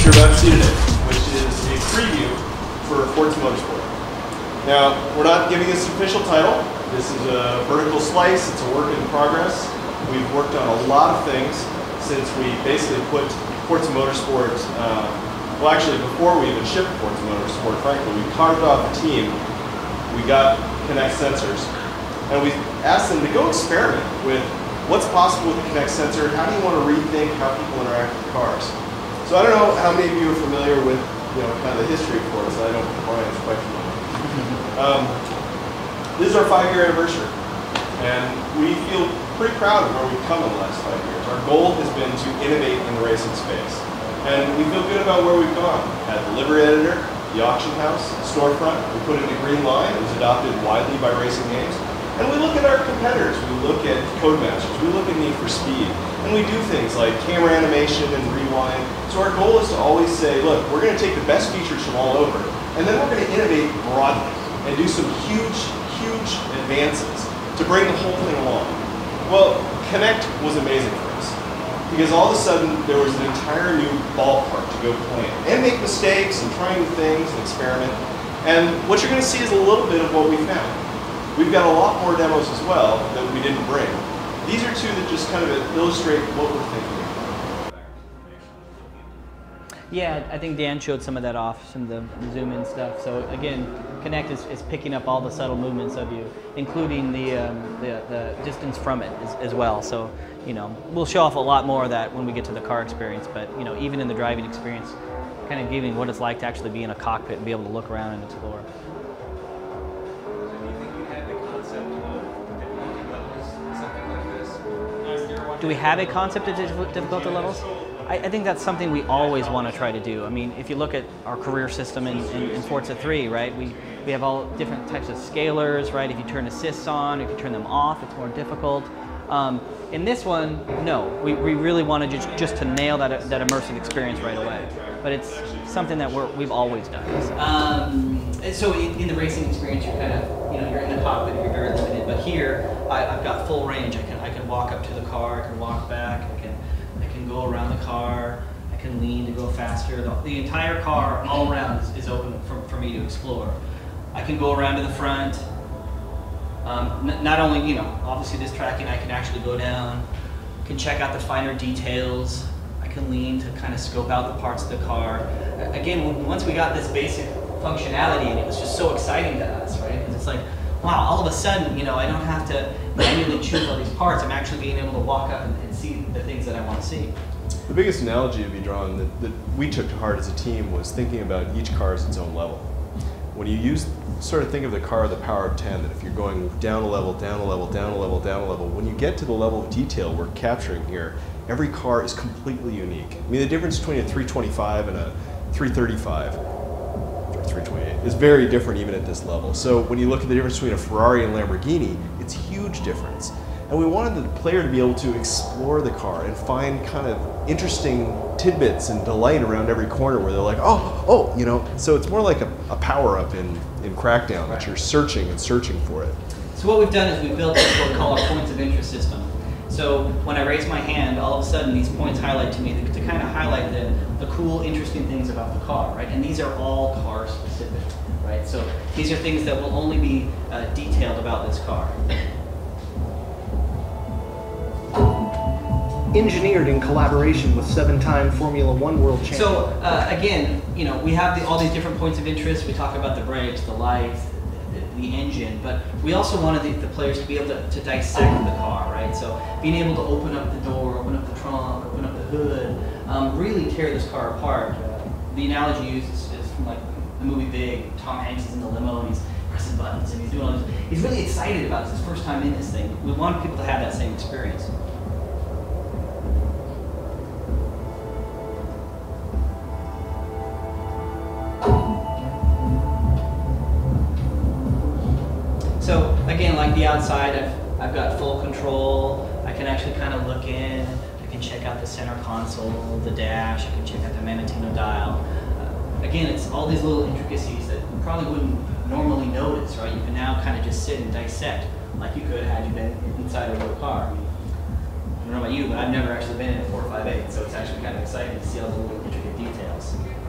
you're about to see today, which is a preview for Forza Motorsport. Now, we're not giving this an official title. This is a vertical slice. It's a work in progress. We've worked on a lot of things since we basically put Forza Motorsport, well actually before we even shipped Forza Motorsport, frankly, we carved off a team. We got Kinect sensors, and we asked them to go experiment with what's possible with the Kinect sensor. How do you want to rethink how people interact with cars? So I don't know how many of you are familiar with, kind of the history of Forza. I know Brian's quite familiar. This is our 5-year anniversary, and we feel pretty proud of where we've come in the last 5 years. Our goal has been to innovate in the racing space, and we feel good about where we've gone. At the livery editor, the auction house, the storefront, we put in a green line. It was adopted widely by racing games. And we look at our competitors, we look at Codemasters, we look at Need for Speed, and we do things like camera animation and rewind. So our goal is to always say, look, we're going to take the best features from all over, and then we're going to innovate broadly and do some huge, huge advances to bring the whole thing along. Well, Kinect was amazing for us, because all of a sudden there was an entire new ballpark to go play in, and make mistakes and try new things and experiment. And what you're going to see is a little bit of what we found. We've got a lot more demos as well that we didn't bring. These are two that just kind of illustrate what we're thinking. Yeah, I think Dan showed some of that off, some of the zoom-in stuff. So again, Kinect is picking up all the subtle movements of you, including the distance from it as well. So, we'll show off a lot more of that when we get to the car experience, but, even in the driving experience, kind of giving what it's like to actually be in a cockpit and be able to look around and explore. Do we have a concept of difficulty levels? I think that's something we always want to try to do. I mean, if you look at our career system in Forza 3, right, we have all different types of scalers, right? If you turn assists on, if you turn them off, it's more difficult. In this one, no. We really wanted just to nail that immersive experience right away. But it's something that we've always done. So in the racing experience, you're kind of, you're in the cockpit, you're very limited. But here, I've got full range. I can walk up to the car, I can walk back, I can go around the car, I can lean to go faster. The entire car all around is open for me to explore. I can go around to the front. Not only, obviously this tracking, I can actually go down, can check out the finer details. I can lean to kind of scope out the parts of the car. Again, once we got this basic functionality, and it was just so exciting to us, right? Because it's like, wow, all of a sudden, I don't have to manually choose all these parts. I'm actually being able to walk up and see the things that I want to see. The biggest analogy to be drawn that we took to heart as a team was thinking about each car as its own level. When you sort of think of the car the power of 10, that if you're going down a level, down a level, down a level, down a level, when you get to the level of detail we're capturing here, every car is completely unique. I mean, the difference between a 325 and a 335 or 328 is very different even at this level. So when you look at the difference between a Ferrari and Lamborghini, it's a huge difference. And we wanted the player to be able to explore the car and find kind of interesting tidbits and delight around every corner where they're like, so it's more like a power-up in Crackdown, that you're searching and searching for it. So what we've done is we've built what we call our points of interest system. So when I raise my hand, all of a sudden these points highlight to me to kind of highlight the cool, interesting things about the car, right? And these are all car specific, right? So these are things that will only be detailed about this car. Engineered in collaboration with 7-time Formula One world champion. So again, we have all these different points of interest. We talk about the brakes, the lights, the engine, but we also wanted the players to be able to dissect the car, right? So being able to open up the door, open up the trunk, open up the hood, really tear this car apart. The analogy used is from like the movie Big. Tom Hanks is in the limo and he's pressing buttons and he's doing all this. He's really excited about it. It's his first time in this thing. We want people to have that same experience. So again, like the outside, I've got full control. I can actually kind of look in. I can check out the center console, the dash. I can check out the Manettino dial. Again, it's all these little intricacies that you probably wouldn't normally notice, right? You can now kind of just sit and dissect like you could had you been inside a real car. I don't know about you, but I've never actually been in a 458, so it's actually kind of exciting to see all the little intricate details. slice.